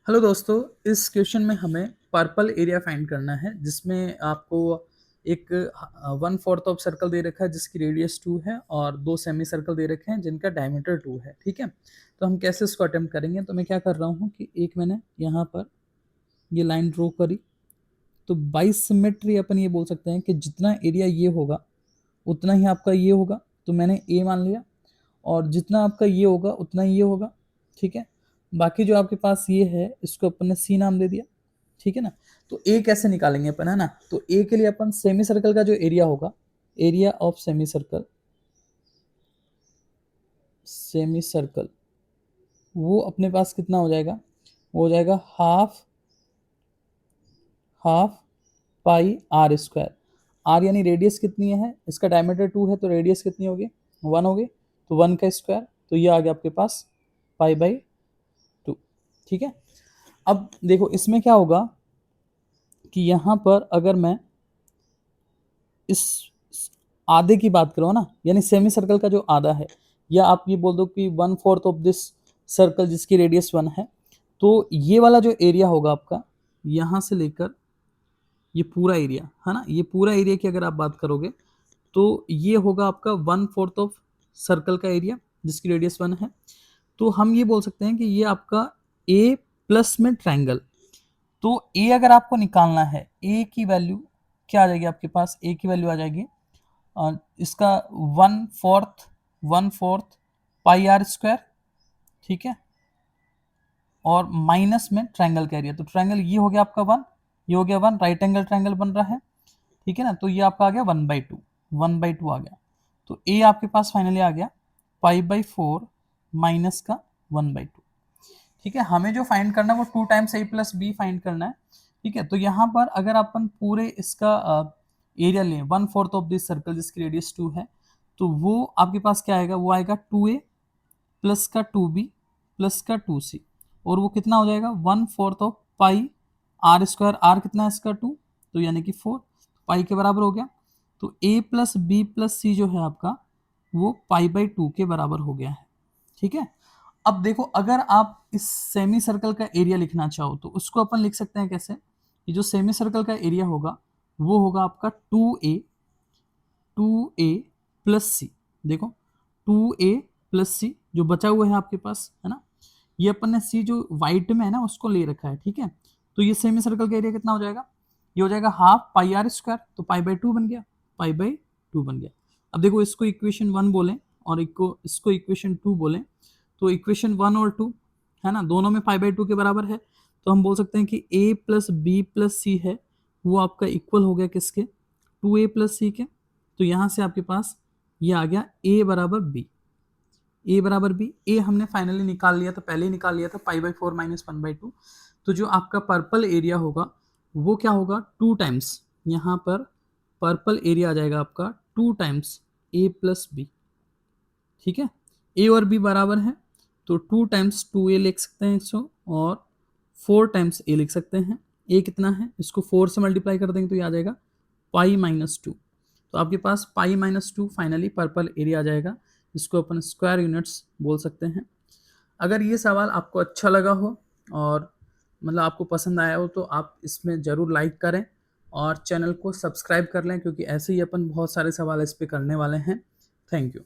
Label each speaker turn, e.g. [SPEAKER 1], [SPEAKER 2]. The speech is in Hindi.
[SPEAKER 1] हेलो दोस्तों, इस क्वेश्चन में हमें पर्पल एरिया फाइंड करना है जिसमें आपको एक 1/4 ऑफ सर्कल दे रखा है जिसकी रेडियस 2 है और 2 सेमी सर्कल दे रखे हैं जिनका डायमीटर 2 है। ठीक है, तो हम कैसे इसको अटेम्प्ट करेंगे। तो मैं क्या कर रहा हूँ कि एक मैंने यहाँ पर ये लाइन ड्रॉ करी, तो बाई सिमेट्री अपन ये बोल सकते हैं कि जितना एरिया ये होगा उतना ही आपका ये होगा, तो मैंने ए मान लिया, और जितना आपका ये होगा उतना ये होगा। ठीक है, बाकी जो आपके पास ये है इसको अपन ने सी नाम दे दिया। ठीक है ना, तो ए कैसे निकालेंगे अपन, है ना। तो ए के लिए अपन सेमी सर्कल का जो एरिया होगा, area of semi circle, semi circle वो अपने पास कितना हो जाएगा, वो हो जाएगा half half pi r square. R यानी रेडियस कितनी है, इसका डायमीटर 2 है तो रेडियस कितनी होगी, 1 होगी, तो 1 का स्क्वायर, तो ये आ गया आपके पास पाई बाई 2। ठीक है, अब देखो इसमें क्या होगा कि यहाँ पर अगर मैं इस आधे की बात करो ना, यानी सेमी सर्कल का जो आधा है, या आप ये बोल दो कि 1/4 ऑफ दिस सर्कल जिसकी रेडियस 1 है, तो ये वाला जो एरिया होगा आपका यहाँ से लेकर ये पूरा एरिया, है ना, ये पूरा एरिया की अगर आप बात करोगे तो ये होगा आपका 1/4 ऑफ सर्कल का एरिया जिसकी रेडियस 1 है। तो हम ये बोल सकते हैं कि ये आपका ए प्लस में ट्रायंगल। तो ए अगर आपको निकालना है, ए की वैल्यू क्या आ जाएगी आपके पास, ए की वैल्यू आ जाएगी इसका 1/4 पाई आर स्क्वायर। ठीक है, और माइनस में ट्रायंगल का एरिया, तो ट्रायंगल ये हो गया आपका 1, ये हो गया 1, राइट एंगल ट्रायंगल बन रहा है। ठीक है ना, तो ये आपका आ गया 1/2, 1/2 आ गया। तो ए आपके पास फाइनली आ गया पाई/4 माइनस का 1/2। ठीक है, हमें जो फाइंड करना है वो 2 टाइम्स ए प्लस बी फाइंड करना है। ठीक है, तो यहाँ पर अगर अपन पूरे इसका एरिया लें 1/4 ऑफ दिस सर्कल जिसकी रेडियस 2 है, तो वो आपके पास क्या आएगा, वो आएगा 2a प्लस का 2b प्लस का 2c, और वो कितना हो जाएगा 1/4 of pi r square. R कितना है इसका 2, तो यानी कि 4 पाई के बराबर हो गया। तो a प्लस बी प्लस सी जो है आपका वो पाई/2 के बराबर हो गया है। ठीक है, अब देखो अगर आप इस सेमी सर्कल का एरिया लिखना चाहो तो उसको अपन लिख सकते हैं कैसे, कि जो सेमी सर्कल का एरिया होगा वो होगा आपका 2a प्लस सी। देखो 2a प्लस सी जो बचा हुआ है आपके पास, है ना, ये अपन ने सी जो व्हाइट में है ना उसको ले रखा है। ठीक है, तो ये सेमी सर्कल का एरिया कितना हो जाएगा, ये हो जाएगा हाफ पाई आर स्क्वायर, तो पाई/2 बन गया, पाई/2 बन गया। अब देखो इसको इक्वेशन 1 बोलें और इसको इक्वेशन 2 बोलें, तो इक्वेशन 1 और 2, है ना, दोनों में पाई/2 के बराबर है, तो हम बोल सकते हैं कि a प्लस बी प्लस सी है वो आपका इक्वल हो गया किसके, 2a प्लस सी के। तो यहाँ से आपके पास ये आ गया a बराबर b, ए बराबर बी। ए हमने फाइनली निकाल लिया था, पहले ही निकाल लिया था पाई/4 माइनस 1/2। तो जो आपका पर्पल एरिया होगा वो क्या होगा, 2 टाइम्स, यहाँ पर पर्पल एरिया आ जाएगा आपका 2 टाइम्स ए प्लस बी। ठीक है, ए और बी बराबर है, तो 2 टाइम्स 2a लिख सकते हैं इसको, और 4 टाइम्स ए लिख सकते हैं। ए कितना है, इसको 4 से मल्टीप्लाई कर देंगे तो ये आ जाएगा पाई-2। तो आपके पास पाई-2 फाइनली पर्पल एरिया आ जाएगा, इसको अपन स्क्वायर यूनिट्स बोल सकते हैं। अगर ये सवाल आपको अच्छा लगा हो और मतलब आपको पसंद आया हो तो आप इसमें ज़रूर लाइक करें और चैनल को सब्सक्राइब कर लें, क्योंकि ऐसे ही अपन बहुत सारे सवाल इस पे करने वाले हैं। Thank you.